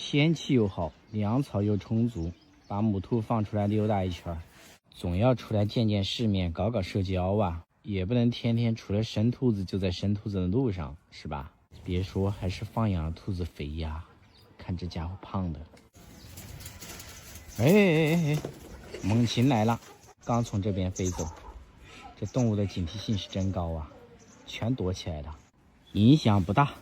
天气又好，粮草又充足，把母兔放出来溜达一圈，总要出来见见世面，搞搞社交啊，也不能天天除了生兔子就在生兔子的路上，是吧？别说，还是放养的兔子肥呀，看这家伙胖的。哎，猛禽来了，刚从这边飞走，这动物的警惕性是真高啊，全躲起来了，影响不大。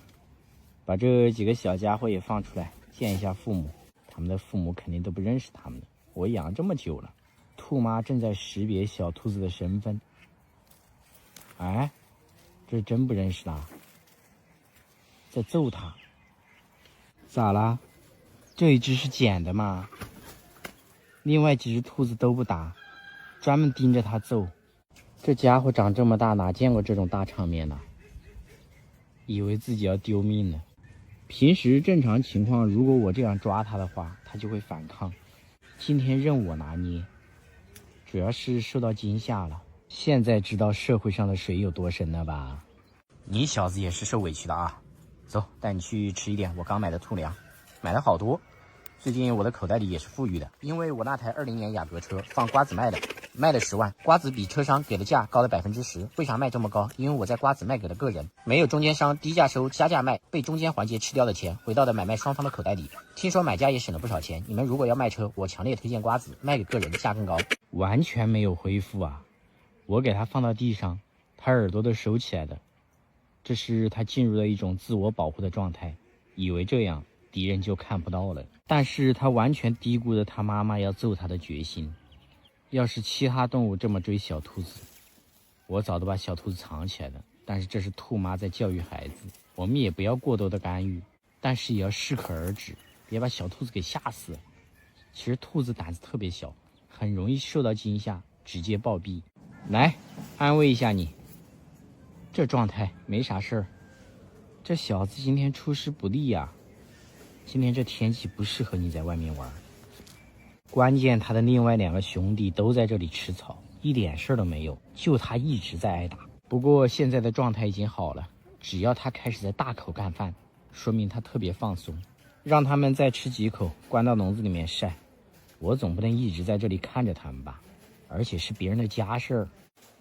把这几个小家伙也放出来见一下父母，他们的父母肯定都不认识他们的，我养这么久了。兔妈正在识别小兔子的身份。哎，这真不认识啦，在揍他。咋啦？这一只是捡的吗？另外几只兔子都不打，专门盯着他揍。这家伙长这么大，哪见过这种大场面呢？以为自己要丢命了。平时正常情况，如果我这样抓他的话，他就会反抗。今天任我拿捏，主要是受到惊吓了。现在知道社会上的水有多深了吧？你小子也是受委屈的啊！走，带你去吃一点我刚买的兔粮，买了好多。最近我的口袋里也是富裕的，因为我那台20年雅阁车放瓜子卖了10万，瓜子比车商给的价高了10%。为啥卖这么高？因为我在瓜子卖给了个人，没有中间商低价收加价卖，被中间环节吃掉的钱回到了买卖双方的口袋里。听说买家也省了不少钱。你们如果要卖车，我强烈推荐瓜子，卖给个人价更高。完全没有恢复啊！我给他放到地上，他耳朵都收起来了，这是他进入了一种自我保护的状态，以为这样敌人就看不到了。但是他完全低估了他妈妈要揍他的决心。要是其他动物这么追小兔子，我早都把小兔子藏起来了。但是这是兔妈在教育孩子，我们也不要过多的干预，但是也要适可而止，别把小兔子给吓死。其实兔子胆子特别小，很容易受到惊吓，直接暴毙。来，安慰一下你，这状态没啥事儿。这小子今天出师不利呀，今天这天气不适合你在外面玩。关键他的另外2个兄弟都在这里吃草，一点事都没有，就他一直在挨打。不过现在的状态已经好了，只要他开始在大口干饭，说明他特别放松。让他们再吃几口，关到笼子里面晒。我总不能一直在这里看着他们吧，而且是别人的家事儿。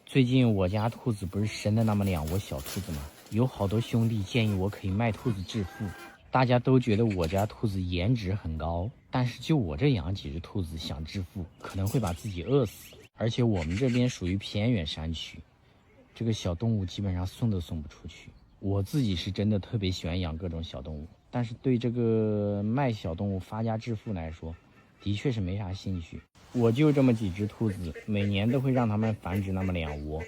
最近我家兔子不是生了那么2窝小兔子吗？有好多兄弟建议我可以卖兔子致富。大家都觉得我家兔子颜值很高，但是就我这养几只兔子想致富，可能会把自己饿死。而且我们这边属于偏远山区，这个小动物基本上送都送不出去。我自己是真的特别喜欢养各种小动物，但是对这个卖小动物发家致富来说，的确是没啥兴趣。我就这么几只兔子，每年都会让它们繁殖那么2窝，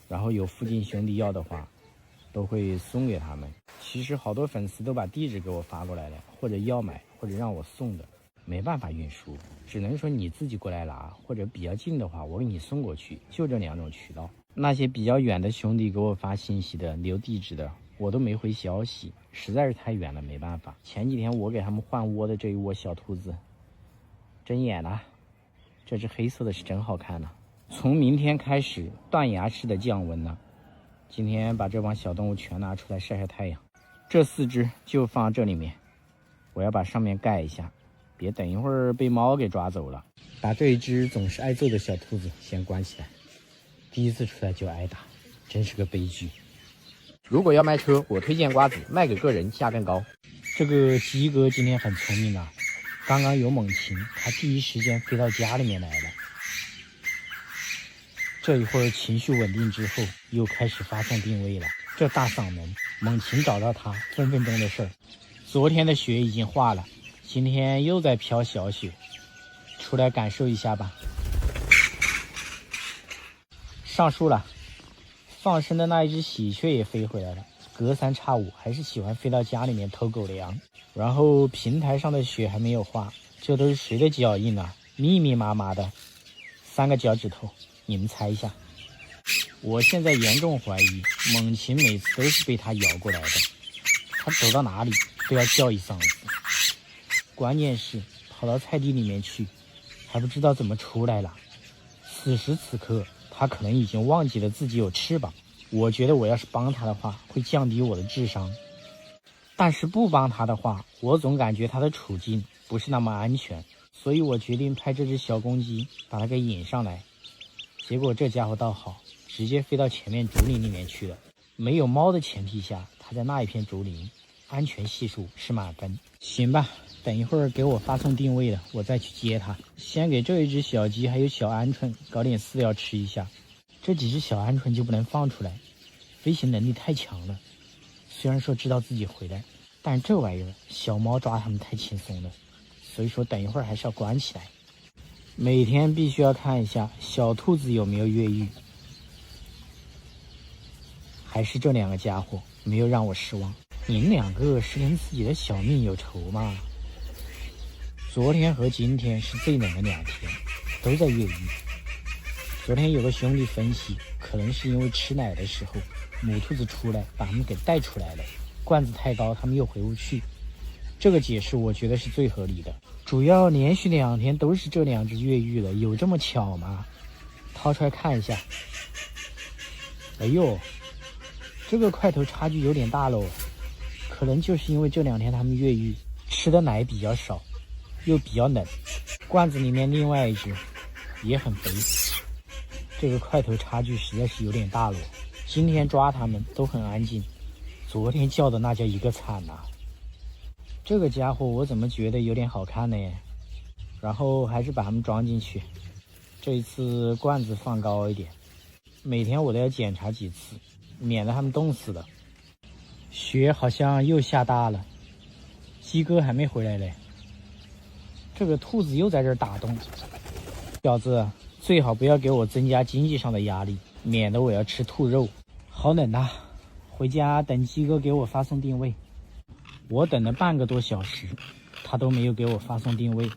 然后有附近兄弟要的话都会送给他们。其实好多粉丝都把地址给我发过来了，或者要买或者让我送的，没办法运输，只能说你自己过来拿，或者比较近的话我给你送过去，就这2种渠道。那些比较远的兄弟给我发信息的留地址的，我都没回消息，实在是太远了，没办法。前几天我给他们换窝的这一窝小兔子睁眼了，这只黑色的是真好看呢。从明天开始断崖式的降温了，今天把这帮小动物全拿出来晒晒太阳。这4只就放这里面，我要把上面盖一下，别等一会儿被猫给抓走了。把这一只总是爱揍的小兔子先关起来，第一次出来就挨打，真是个悲剧。如果要卖车，我推荐瓜子，卖给个人价更高。这个鸡哥今天很聪明啊，刚刚有猛禽，他第一时间飞到家里面来了。这一会儿情绪稳定之后，又开始发送定位了。这大嗓门，猛禽找到他，分分钟的事儿。昨天的雪已经化了，今天又在飘小雪，出来感受一下吧。上树了，放生的那一只喜鹊也飞回来了。隔三差五还是喜欢飞到家里面偷狗粮。然后平台上的雪还没有化，这都是谁的脚印啊？密密麻麻的，3个脚趾头，你们猜一下。我现在严重怀疑猛禽每次都是被他咬过来的，他走到哪里都要叫一嗓子，关键是跑到菜地里面去还不知道怎么出来了。此时此刻他可能已经忘记了自己有翅膀，我觉得我要是帮他的话会降低我的智商。但是不帮它的话，我总感觉它的处境不是那么安全，所以我决定派这只小公鸡把它给引上来。结果这家伙倒好，直接飞到前面竹林里面去了。没有猫的前提下，它在那一片竹林，安全系数是满分。行吧，等一会儿给我发送定位了，我再去接它。先给这一只小鸡还有小鹌鹑搞点饲料吃一下。这几只小鹌鹑就不能放出来，飞行能力太强了。虽然说知道自己回来，但这玩意儿小猫抓它们太轻松了，所以说等一会儿还是要关起来。每天必须要看一下小兔子有没有越狱。还是这两个家伙没有让我失望。你们两个是跟自己的小命有仇吗？昨天和今天是最冷的2天，都在越狱。昨天有个兄弟分析，可能是因为吃奶的时候母兔子出来把它们给带出来了，罐子太高它们又回不去。这个解释我觉得是最合理的。主要连续2天都是这2只越狱了，有这么巧吗？掏出来看一下。哎呦，这个块头差距有点大喽，可能就是因为这2天他们越狱，吃的奶比较少，又比较冷。罐子里面另外一只也很肥，这个块头差距实在是有点大喽。今天抓他们都很安静，昨天叫的那叫一个惨呐。这个家伙我怎么觉得有点好看呢？然后还是把它们装进去，这一次罐子放高一点，每天我都要检查几次，免得它们冻死了。雪好像又下大了，鸡哥还没回来嘞。这个兔子又在这儿打洞。小子，最好不要给我增加经济上的压力，免得我要吃兔肉。好冷呐，回家等鸡哥给我发送定位。我等了半个多小时，他都没有给我发送定位。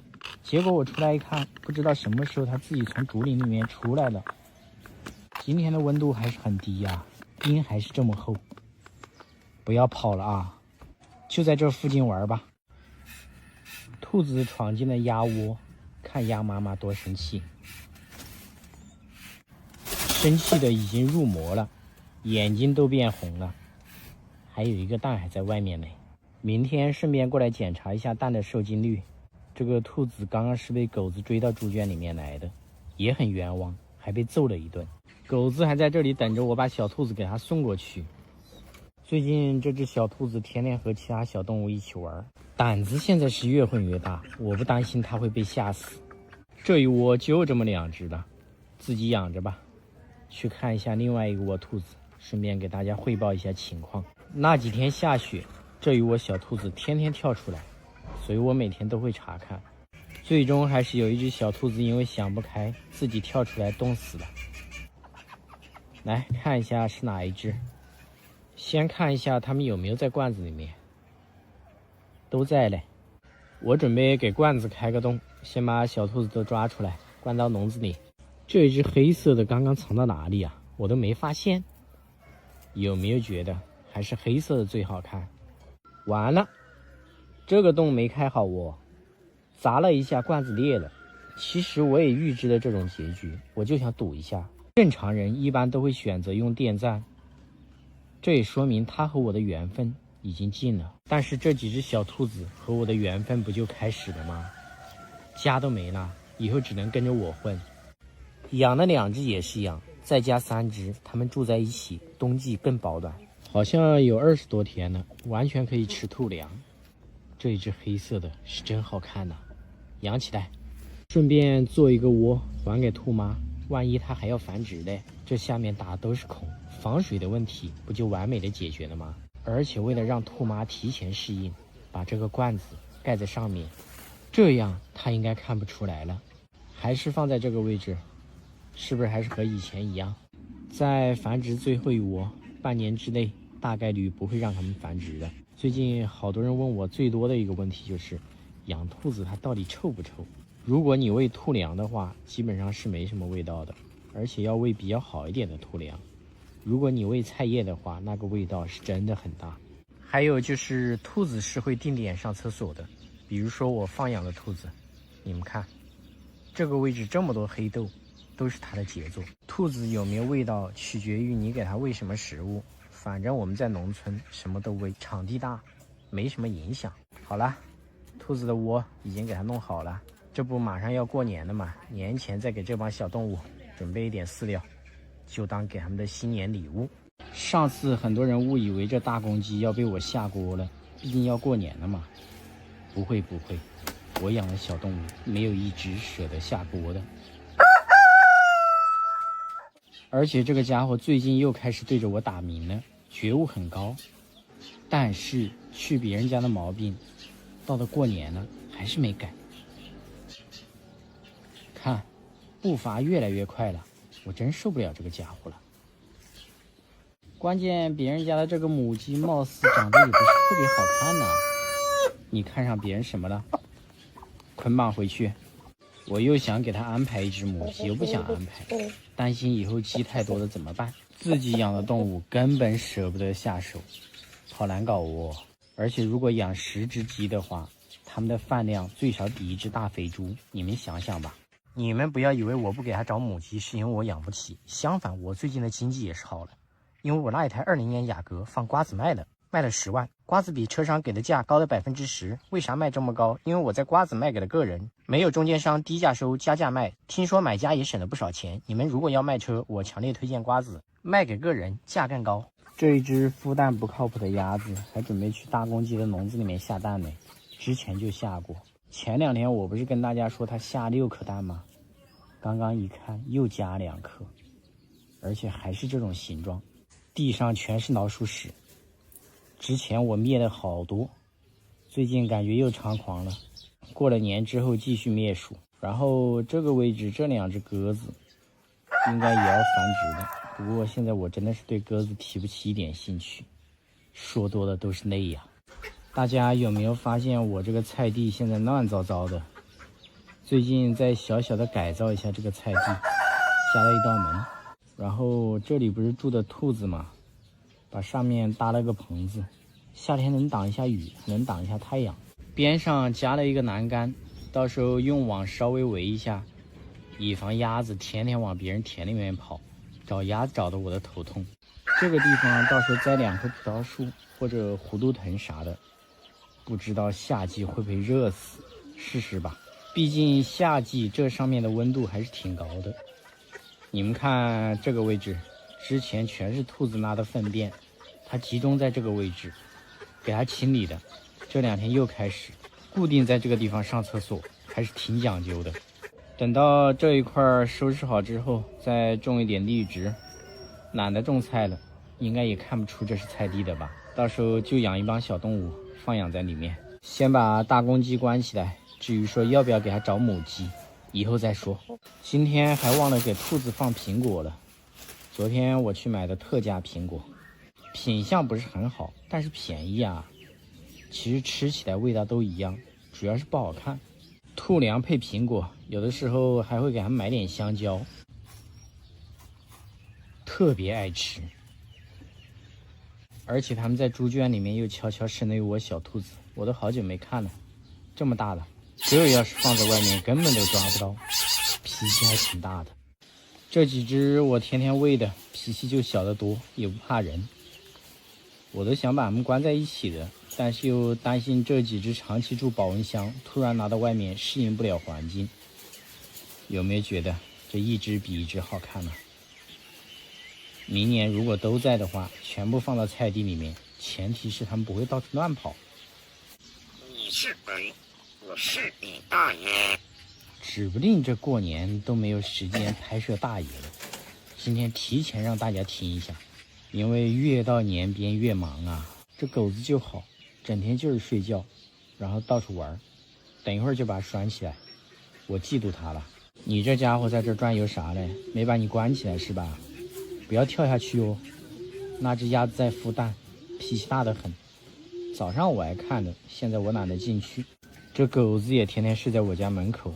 结果我出来一看，不知道什么时候他自己从竹林里面出来了。今天的温度还是很低呀，冰还是这么厚。不要跑了啊，就在这附近玩吧。兔子闯进了鸭窝，看鸭妈妈多生气，生气的已经入魔了，眼睛都变红了。还有一个蛋还在外面呢。明天顺便过来检查一下蛋的受精率。这个兔子刚刚是被狗子追到猪圈里面来的，也很冤枉，还被揍了一顿。狗子还在这里等着我把小兔子给它送过去。最近这只小兔子天天和其他小动物一起玩，胆子现在是越混越大，我不担心它会被吓死。这一窝就这么2只了，自己养着吧。去看一下另外一个窝兔子，顺便给大家汇报一下情况。那几天下雪，这一窝小兔子天天跳出来，所以我每天都会查看。最终还是有一只小兔子因为想不开，自己跳出来冻死了。来看一下是哪一只。先看一下它们有没有在罐子里面，都在嘞。我准备给罐子开个洞，先把小兔子都抓出来，关到笼子里。这一只黑色的刚刚藏到哪里啊？我都没发现。有没有觉得还是黑色的最好看？完了，这个洞没开好哦，砸了一下，罐子裂了。其实我也预知了这种结局，我就想赌一下。正常人一般都会选择用电钻，这也说明他和我的缘分已经尽了。但是这几只小兔子和我的缘分不就开始了吗？家都没了，以后只能跟着我混。养了2只也是养，再加3只，它们住在一起，冬季更保暖。好像有20多天了，完全可以吃兔粮。这一只黑色的是真好看呐，养起来，顺便做一个窝还给兔妈，万一它还要繁殖嘞。这下面打的都是孔，防水的问题不就完美的解决了吗？而且为了让兔妈提前适应，把这个罐子盖在上面，这样它应该看不出来了。还是放在这个位置，是不是还是和以前一样？再繁殖最后一窝，半年之内大概率不会让它们繁殖的。最近好多人问我最多的一个问题就是，养兔子它到底臭不臭？如果你喂兔粮的话，基本上是没什么味道的，而且要喂比较好一点的兔粮。如果你喂菜叶的话，那个味道是真的很大。还有就是兔子是会定点上厕所的，比如说我放养的兔子，你们看这个位置这么多黑豆，都是它的杰作。兔子有没有味道取决于你给它喂什么食物，反正我们在农村什么都喂，场地大，没什么影响。好了，兔子的窝已经给它弄好了，这不马上要过年了嘛，年前再给这帮小动物准备一点饲料，就当给他们的新年礼物。上次很多人误以为这大公鸡要被我下锅了，毕竟要过年了嘛。不会，我养的小动物没有一只舍得下锅的。而且这个家伙最近又开始对着我打鸣了，觉悟很高。但是去别人家的毛病，到了过年了还是没改。看，步伐越来越快了，我真受不了这个家伙了。关键别人家的这个母鸡貌似长得也不是特别好看呢。你看上别人什么了？捆绑回去。我又想给他安排一只母鸡，又不想安排，担心以后鸡太多了怎么办？自己养的动物根本舍不得下手，好难搞哦。而且如果养10只鸡的话，它们的饭量最少抵一只大肥猪，你们想想吧。你们不要以为我不给他找母鸡是因为我养不起，相反，我最近的经济也是好了，因为我那一台20年雅阁放瓜子卖了10万，瓜子比车商给的价高了10%。为啥卖这么高？因为我在瓜子卖给了个人，没有中间商，低价收加价卖，听说买家也省了不少钱。你们如果要卖车，我强烈推荐瓜子，卖给个人价更高。这一只孵蛋不靠谱的鸭子还准备去大公鸡的笼子里面下蛋呢，之前就下过。前2天我不是跟大家说它下6颗蛋吗？刚刚一看又加2颗，而且还是这种形状，地上全是老鼠屎。之前我灭了好多，最近感觉又猖狂了。过了年之后继续灭鼠，然后这个位置这2只鸽子应该也要繁殖的。不过现在我真的是对鸽子提不起一点兴趣，说多了都是泪呀。大家有没有发现我这个菜地现在乱糟糟的？最近再小小的改造一下这个菜地，加了一道门，然后这里不是住的兔子吗？把上面搭了个棚子，夏天能挡一下雨，能挡一下太阳。边上加了一个栏杆，到时候用网稍微围一下，以防鸭子天天往别人田里面跑，找鸭子找的我的头痛。这个地方到时候栽2棵葡萄树或者葫芦藤啥的，不知道夏季会不会热死，试试吧。毕竟夏季这上面的温度还是挺高的。你们看这个位置，之前全是兔子拉的粪便，它集中在这个位置，给它清理的。这2天又开始固定在这个地方上厕所，还是挺讲究的。等到这一块收拾好之后，再种一点绿植。懒得种菜了，应该也看不出这是菜地的吧。到时候就养一帮小动物放养在里面。先把大公鸡关起来，至于说要不要给它找母鸡，以后再说。今天还忘了给兔子放苹果了。昨天我去买的特价苹果，品相不是很好，但是便宜啊。其实吃起来味道都一样，主要是不好看。兔粮配苹果，有的时候还会给它们买点香蕉，特别爱吃。而且他们在猪圈里面又悄悄生了一窝小兔子，我都好久没看了，这么大了，这要是放在外面根本都抓不到，脾气还挺大的。这几只我天天喂的，脾气就小得多，也不怕人。我都想把它们关在一起的，但是又担心这几只长期住保温箱，突然拿到外面适应不了环境。有没有觉得这一只比一只好看呢？明年如果都在的话，全部放到菜地里面，前提是它们不会到处乱跑。你是鬼，我是你大爷。指不定这过年都没有时间拍摄大爷了。今天提前让大家听一下，因为越到年边越忙啊。这狗子就好，整天就是睡觉，然后到处玩，等一会儿就把它拴起来。我嫉妒它了。你这家伙在这转悠啥嘞？没把你关起来是吧？不要跳下去哦。那只鸭子在孵蛋，脾气大得很。早上我还看着，现在我懒得进去。这狗子也天天睡在我家门口。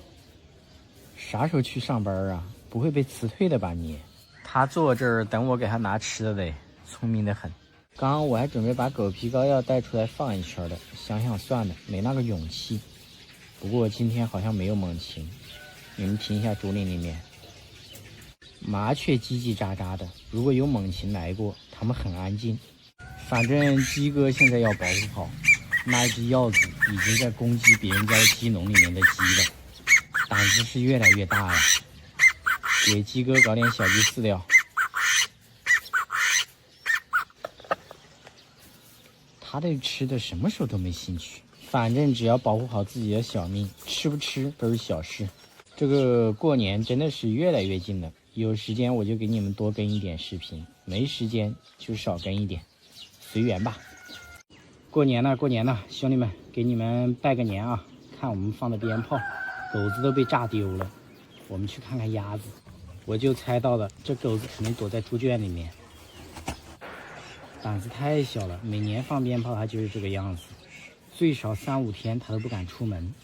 啥时候去上班啊？不会被辞退的吧你？他坐这儿等我给他拿吃的嘞，聪明得很。刚刚我还准备把狗皮膏药带出来放一圈的，想想算了，没那个勇气。不过今天好像没有猛禽，你们听一下竹林里面麻雀叽叽喳喳的，如果有猛禽来过，它们很安静。反正鸡哥现在要保护好，那一只鹞子已经在攻击别人家的鸡笼里面的鸡了，胆子是越来越大了。给鸡哥搞点小鸡饲料。他对吃的什么时候都没兴趣，反正只要保护好自己的小命，吃不吃都是小事。这个过年真的是越来越近了，有时间我就给你们多更一点视频，没时间就少更一点，随缘吧。过年了，过年了，兄弟们，给你们拜个年啊！看我们放的鞭炮，狗子都被炸丢了。我们去看看鸭子，我就猜到了，这狗子肯定躲在猪圈里面。胆子太小了，每年放鞭炮它就是这个样子，最少3-5天它都不敢出门。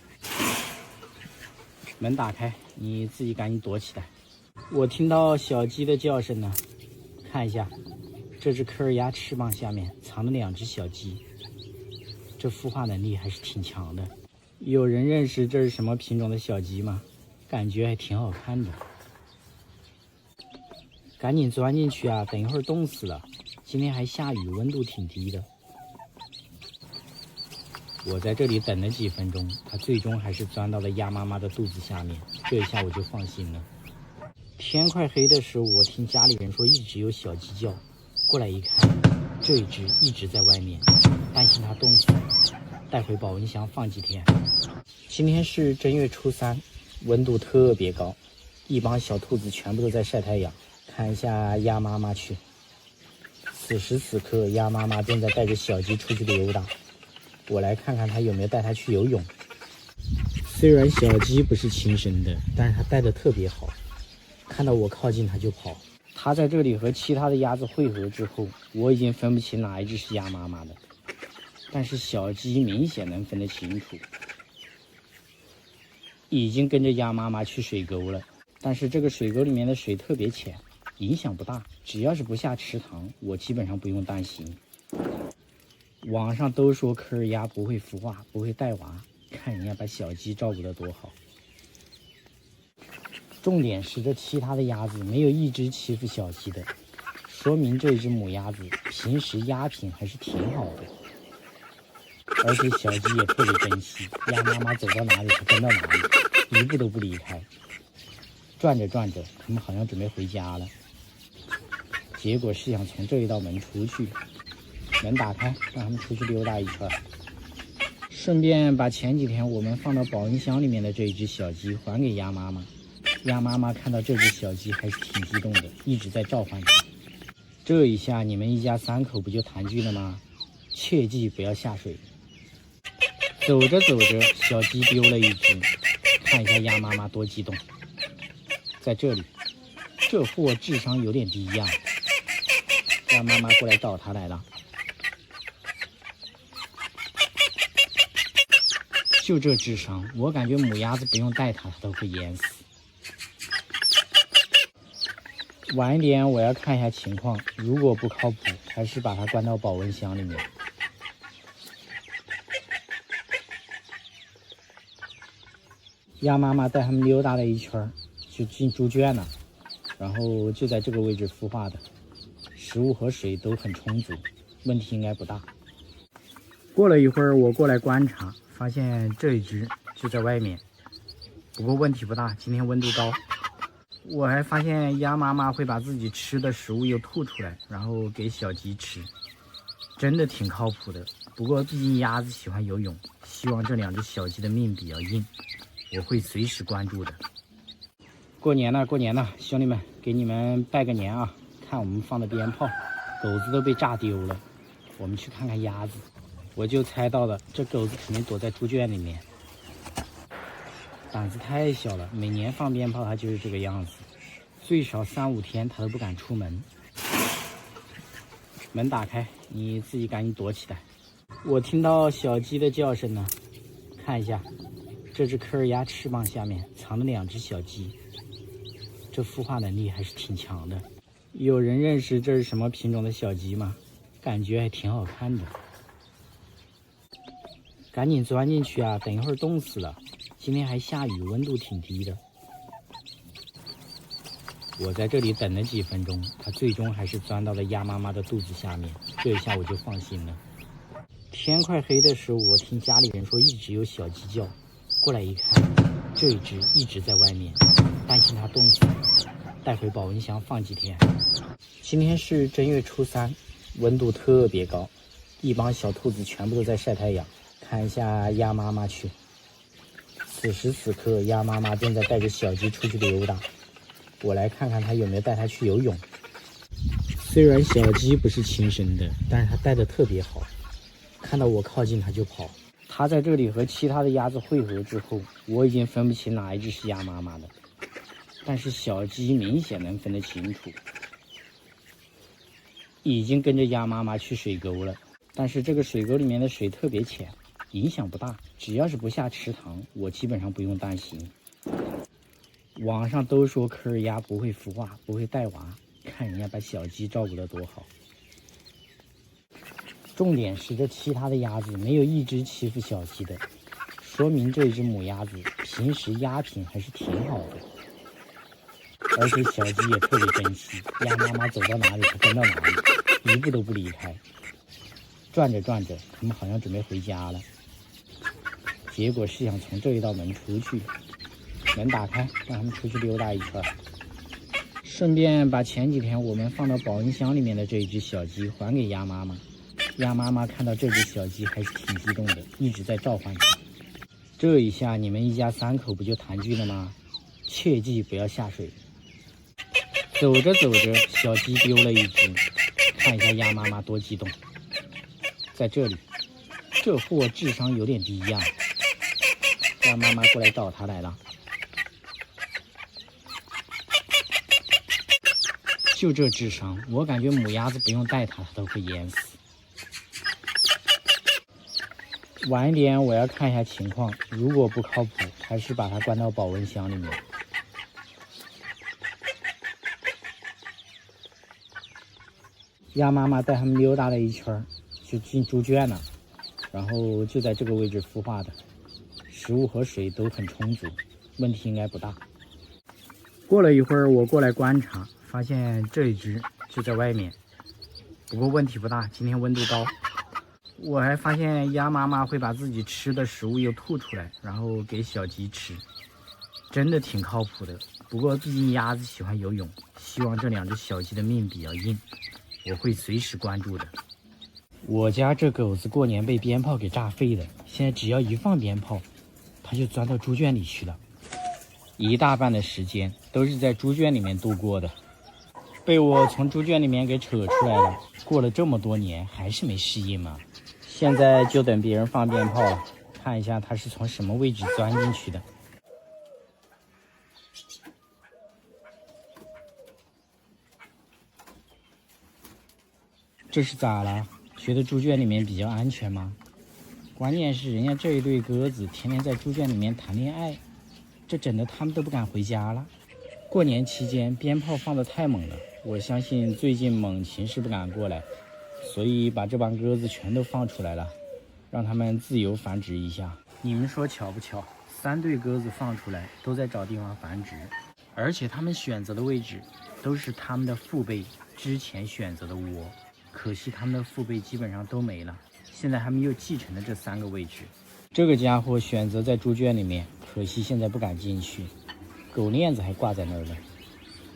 门打开，你自己赶紧躲起来。我听到小鸡的叫声呢，看一下，这只科尔鸭翅膀下面藏了2只小鸡，这孵化能力还是挺强的。有人认识这是什么品种的小鸡吗？感觉还挺好看的。赶紧钻进去啊，等一会儿冻死了。今天还下雨，温度挺低的。我在这里等了几分钟，它最终还是钻到了鸭妈妈的肚子下面，这一下我就放心了。天快黑的时候，我听家里人说一直有小鸡叫，过来一看，这一只一直在外面，担心它冻死，带回保温箱放几天。今天是正月初3，温度特别高，一帮小兔子全部都在晒太阳。看一下鸭妈妈去。此时此刻，鸭妈妈正在带着小鸡出去溜达。我来看看它有没有带它去游泳。虽然小鸡不是亲生的，但是它带的特别好，看到我靠近它就跑。它在这里和其他的鸭子汇合之后，我已经分不清哪一只是鸭妈妈的，但是小鸡明显能分得清楚。已经跟着鸭妈妈去水沟了，但是这个水沟里面的水特别浅，影响不大，只要是不下池塘，我基本上不用担心。网上都说科尔鸭不会孵化，不会带娃，看人家把小鸡照顾得多好。重点是这其他的鸭子没有一只欺负小鸡的，说明这只母鸭子平时鸭品还是挺好的，而且小鸡也特别珍惜，鸭妈妈走到哪里它跟到哪里，一步都不离开。转着转着，它们好像准备回家了，结果是想从这一道门出去。门打开，让他们出去溜达一圈，顺便把前几天我们放到保温箱里面的这一只小鸡还给鸭妈妈。鸭妈妈看到这只小鸡还是挺激动的，一直在召唤它。这一下你们一家3口不就团聚了吗？切记不要下水。走着走着，小鸡丢了一只，看一下鸭妈妈多激动。在这里，这货智商有点低呀。鸭妈妈过来找它来了。就这智商，我感觉母鸭子不用带它，它都会淹死。晚一点我要看一下情况，如果不靠谱，还是把它关到保温箱里面。鸭妈妈带它们溜达了一圈，就进猪圈了，然后就在这个位置孵化的，食物和水都很充足，问题应该不大。过了一会儿，我过来观察，发现这一只就在外面，不过问题不大，今天温度高。我还发现鸭妈妈会把自己吃的食物又吐出来，然后给小鸡吃，真的挺靠谱的。不过毕竟鸭子喜欢游泳，希望这2只小鸡的命比较硬，我会随时关注的。过年了，过年了，兄弟们，给你们拜个年啊！看我们放的鞭炮，狗子都被炸丢了。我们去看看鸭子。我就猜到了，这狗子肯定躲在猪圈里面。胆子太小了，每年放鞭炮它就是这个样子，最少3-5天它都不敢出门。门打开，你自己赶紧躲起来。我听到小鸡的叫声呢，看一下，这只科尔鸭翅膀下面藏了2只小鸡，这孵化能力还是挺强的。有人认识这是什么品种的小鸡吗？感觉还挺好看的。赶紧钻进去啊，等一会儿冻死了。今天还下雨，温度挺低的。我在这里等了几分钟，它最终还是钻到了鸭妈妈的肚子下面，这一下我就放心了。天快黑的时候，我听家里人说一直有小鸡叫，过来一看，这一只一直在外面，担心它冻死，带回保温箱放几天。今天是正月初3，温度特别高，一帮小兔子全部都在晒太阳。看一下鸭妈妈去。此时此刻，鸭妈妈正在带着小鸡出去溜达。我来看看它有没有带它去游泳。虽然小鸡不是亲生的，但是它带的特别好，看到我靠近它就跑。它在这里和其他的鸭子汇合之后，我已经分不清哪一只是鸭妈妈的，但是小鸡明显能分得清楚。已经跟着鸭妈妈去水沟了，但是这个水沟里面的水特别浅，影响不大，只要是不下池塘，我基本上不用担心。网上都说科尔鸭不会孵化，不会带娃，看人家把小鸡照顾得多好。重点是这其他的鸭子没有一只欺负小鸡的，说明这只母鸭子平时鸭品还是挺好的。而且小鸡也特别珍惜，鸭妈妈走到哪里它跟到哪里，一步都不离开。转着转着，它们好像准备回家了。结果是想从这一道门出去，门打开，让它们出去溜达一圈，顺便把前几天我们放到保温箱里面的这一只小鸡还给鸭妈妈。鸭妈妈看到这只小鸡还是挺激动的，一直在召唤它。这一下你们一家3口不就团聚了吗？切记不要下水。走着走着，小鸡丢了一只，看一下鸭妈妈多激动。在这里，这货智商有点低呀。鸭妈妈过来找它来了。就这智商，我感觉母鸭子不用带它，它都会淹死。晚一点我要看一下情况，如果不靠谱，还是把它关到保温箱里面。鸭妈妈带它们溜达了一圈，就进猪圈了，然后就在这个位置孵化的，食物和水都很充足，问题应该不大。过了一会儿，我过来观察，发现这一只就在外面，不过问题不大，今天温度高。我还发现鸭妈妈会把自己吃的食物又吐出来，然后给小鸡吃，真的挺靠谱的。不过毕竟鸭子喜欢游泳，希望这2只小鸡的命比较硬，我会随时关注的。我家这狗子过年被鞭炮给炸废了，现在只要一放鞭炮，它就钻到猪圈里去了，一大半的时间都是在猪圈里面度过的，被我从猪圈里面给扯出来了。过了这么多年还是没适应嘛。现在就等别人放鞭炮了，看一下它是从什么位置钻进去的。这是咋了？觉得猪圈里面比较安全吗？关键是人家这一对鸽子天天在猪圈里面谈恋爱，这整得他们都不敢回家了。过年期间鞭炮放得太猛了，我相信最近猛禽是不敢过来，所以把这帮鸽子全都放出来了，让它们自由繁殖一下。你们说巧不巧？3对鸽子放出来都在找地方繁殖，而且它们选择的位置都是它们的父辈之前选择的窝，可惜它们的父辈基本上都没了，现在他们又继承了这3个位置。这个家伙选择在猪圈里面，可惜现在不敢进去，狗链子还挂在那儿了，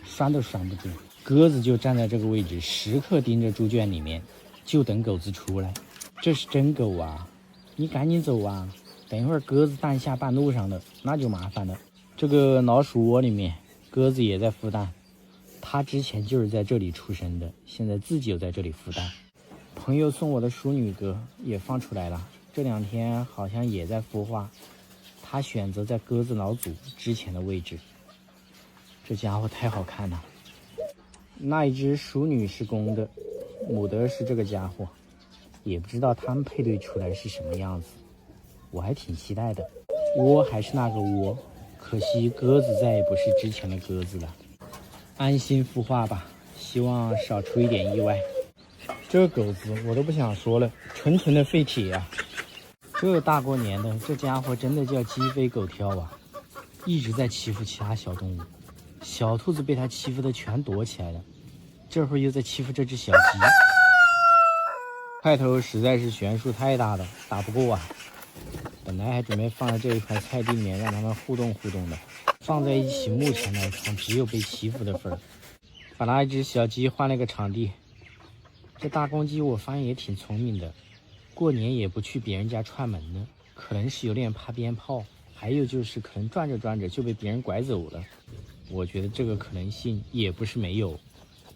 拴都拴不住。鸽子就站在这个位置，时刻盯着猪圈里面，就等狗子出来。这是真狗啊，你赶紧走啊，等一会儿鸽子蛋下半路上了，那就麻烦了。这个老鼠窝里面鸽子也在孵蛋，它之前就是在这里出生的，现在自己又在这里孵蛋。朋友送我的淑女鸽也放出来了，这2天好像也在孵化，它选择在鸽子老祖之前的位置。这家伙太好看了。那一只淑女是公的，母的是这个家伙，也不知道它们配对出来是什么样子，我还挺期待的。窝还是那个窝，可惜鸽子再也不是之前的鸽子了。安心孵化吧，希望少出一点意外。这狗子我都不想说了，纯纯的废铁啊！这大过年的，这家伙真的叫鸡飞狗跳啊，一直在欺负其他小动物。小兔子被它欺负的全躲起来了，这会儿又在欺负这只小鸡。块头实在是悬殊太大了，打不过啊。本来还准备放在这一块菜地里面让他们互动互动的，放在一起目前来看只有被欺负的份儿。把那一只小鸡换了个场地。这大公鸡我发现也挺聪明的，过年也不去别人家串门呢，可能是有点怕鞭炮，还有就是可能转着转着就被别人拐走了。我觉得这个可能性也不是没有，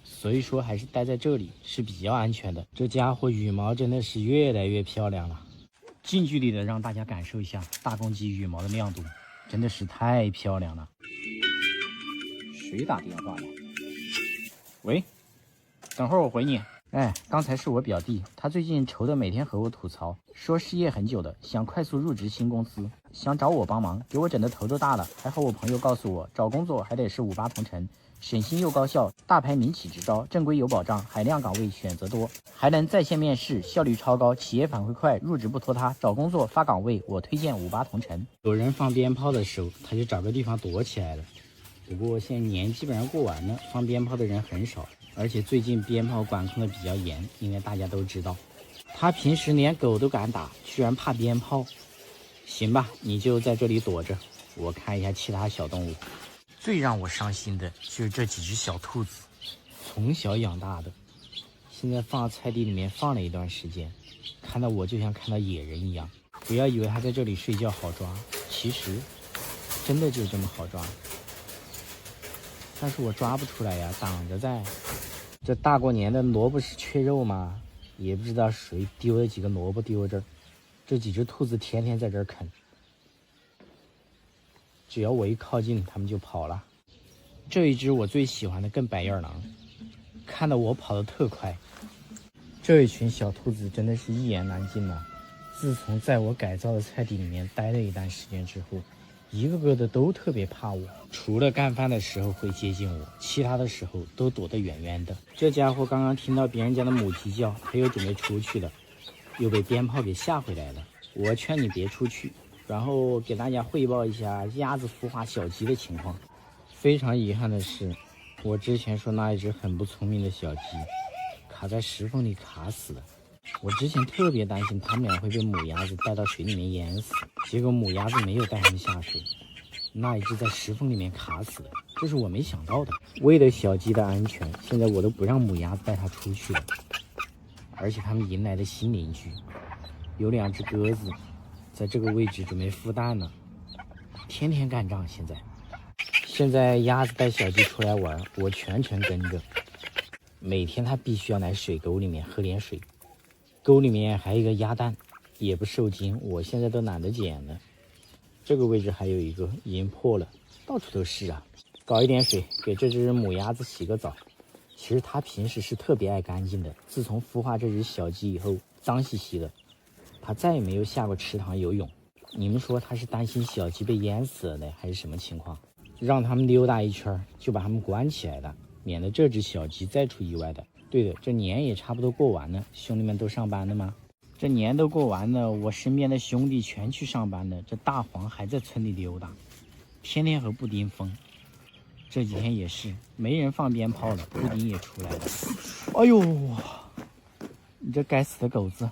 所以说还是待在这里是比较安全的。这家伙羽毛真的是越来越漂亮了，近距离的让大家感受一下大公鸡羽毛的亮度，真的是太漂亮了。谁打电话呀？喂，等会儿我回你。哎，刚才是我表弟，他最近愁的每天和我吐槽，说失业很久的，想快速入职新公司，想找我帮忙，给我整的头都大了。还好我朋友告诉我，找工作还得是58同城，省心又高效，大牌民企直招，正规有保障，海量岗位选择多，还能在线面试，效率超高，企业反馈快，入职不拖沓。找工作发岗位，我推荐58同城。有人放鞭炮的时候，他就找个地方躲起来了。不过现在年基本上过完了，放鞭炮的人很少。而且最近鞭炮管控的比较严，应该大家都知道。他平时连狗都敢打，居然怕鞭炮。行吧，你就在这里躲着，我看一下其他小动物。最让我伤心的就是这几只小兔子，从小养大的，现在放菜地里面放了一段时间，看到我就像看到野人一样。不要以为它在这里睡觉好抓，其实真的就这么好抓。但是我抓不出来呀，挡着在。这大过年的萝卜是缺肉吗？也不知道谁丢了几个萝卜丢这儿，这几只兔子天天在这儿啃。只要我一靠近，它们就跑了。这一只我最喜欢的更白眼狼，看到我跑得特快。这一群小兔子真的是一言难尽了。自从在我改造的菜地里面待了一段时间之后，一个个的都特别怕我，除了干饭的时候会接近我，其他的时候都躲得远远的。这家伙刚刚听到别人家的母鸡叫，他又准备出去了，又被鞭炮给吓回来了。我劝你别出去，然后给大家汇报一下鸭子孵化小鸡的情况。非常遗憾的是，我之前说那一只很不聪明的小鸡卡在石缝里卡死了。我之前特别担心它们俩会被母鸭子带到水里面淹死，结果母鸭子没有带它们下水，那一只在石缝里面卡死了，这是我没想到的。为了小鸡的安全，现在我都不让母鸭子带它出去了。而且他们迎来的新邻居，有2只鸽子，在这个位置准备孵蛋呢，天天干仗。现在鸭子带小鸡出来玩，我全程跟着，每天它必须要来水沟里面喝点水。沟里面还有一个鸭蛋，也不受精，我现在都懒得捡了。这个位置还有一个已经破了，到处都是啊。搞一点水给这只母鸭子洗个澡。其实它平时是特别爱干净的，自从孵化这只小鸡以后，脏兮兮的，它再也没有下过池塘游泳。你们说它是担心小鸡被淹死了呢，还是什么情况？让它们溜达一圈就把它们关起来了，免得这只小鸡再出意外的。对的，这年也差不多过完了，兄弟们都上班了吗？这年都过完了，我身边的兄弟全去上班了，这大黄还在村里溜达，天天和布丁疯。这几天也是没人放鞭炮了，布丁也出来了。哎呦，你这该死的狗子！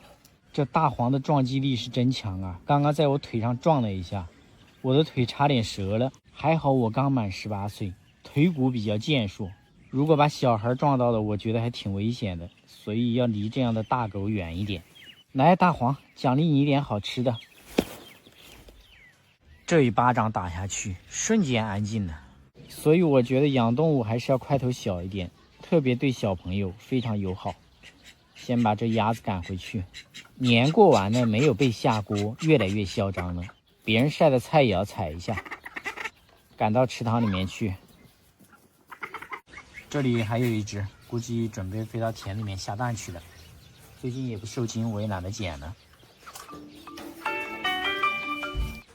这大黄的撞击力是真强啊，刚刚在我腿上撞了一下，我的腿差点折了，还好我刚满18岁，腿骨比较健硕，如果把小孩撞到了，我觉得还挺危险的，所以要离这样的大狗远一点。来，大黄，奖励你一点好吃的。这一巴掌打下去，瞬间安静了。所以我觉得养动物还是要块头小一点，特别对小朋友非常友好。先把这鸭子赶回去。年过完了，没有被下锅，越来越嚣张了。别人晒的菜也要采一下。赶到池塘里面去。这里还有一只，估计准备飞到田里面下蛋去了。最近也不受精，我也懒得捡了。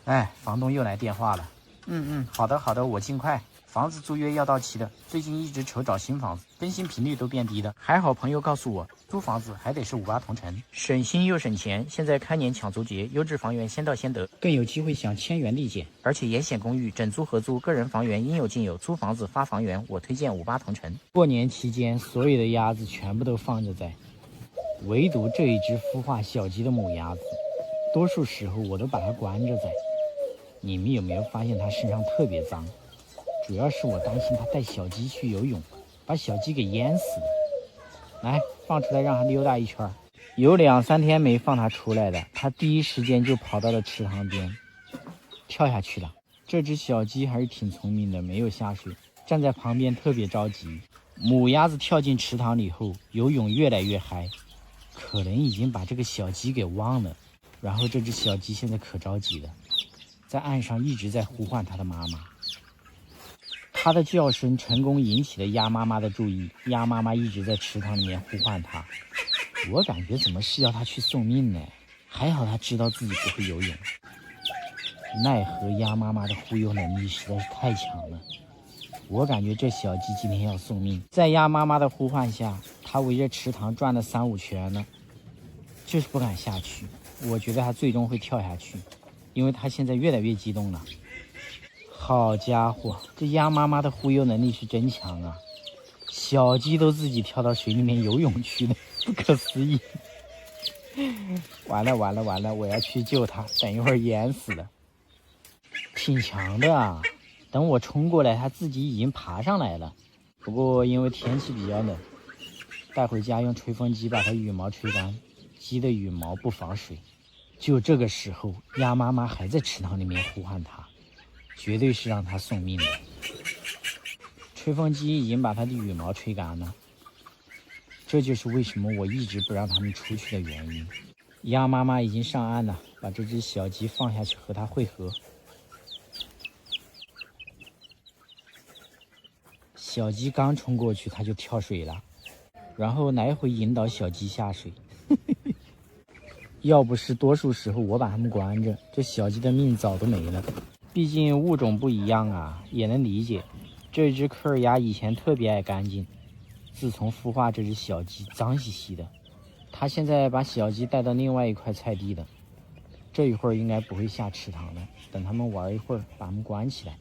哎，房东又来电话了。好的，我尽快。房子租约要到期的，最近一直愁找新房子，更新频率都变低了。还好朋友告诉我，租房子还得是58同城，省心又省钱。现在开年抢租节，优质房源先到先得，更有机会享千元立减。而且严选公寓，整租合租，个人房源应有尽有。租房子发房源，我推荐58同城。过年期间，所有的鸭子全部都放着在。唯独这一只孵化小鸡的母鸭子，多数时候我都把它关着在。你们有没有发现它身上特别脏？主要是我担心它带小鸡去游泳，把小鸡给淹死了。来，放出来让它溜达一圈。有2、3天没放它出来的，它第一时间就跑到了池塘边，跳下去了。这只小鸡还是挺聪明的，没有下水，站在旁边特别着急。母鸭子跳进池塘里后，游泳越来越嗨，可能已经把这个小鸡给忘了。然后这只小鸡现在可着急了，在岸上一直在呼唤它的妈妈。它的叫声成功引起了鸭妈妈的注意，鸭妈妈一直在池塘里面呼唤它。我感觉怎么是要它去送命呢？还好它知道自己不会游泳，奈何鸭妈妈的忽悠能力实在是太强了。我感觉这小鸡今天要送命。在鸭妈妈的呼唤下，它围着池塘转了3、5圈呢，就是不敢下去。我觉得它最终会跳下去，因为它现在越来越激动了。好家伙，这鸭妈妈的忽悠能力是真强啊！小鸡都自己跳到水里面游泳去了，不可思议！完了，我要去救它，等一会儿淹死了。挺强的啊！等我冲过来，它自己已经爬上来了。不过因为天气比较冷，带回家用吹风机把它羽毛吹干。鸡的羽毛不防水。就这个时候，鸭妈妈还在池塘里面呼唤它。绝对是让它送命的。吹风机已经把它的羽毛吹干了，这就是为什么我一直不让它们出去的原因。鸭妈妈已经上岸了，把这只小鸡放下去和它汇合。小鸡刚冲过去，它就跳水了，然后来回引导小鸡下水。要不是多数时候我把它们关着，这小鸡的命早都没了。毕竟物种不一样啊，也能理解。这只科尔鸭以前特别爱干净，自从孵化这只小鸡，脏兮兮的。它现在把小鸡带到另外一块菜地了，这一会儿应该不会下池塘了。等它们玩一会儿，把它们关起来。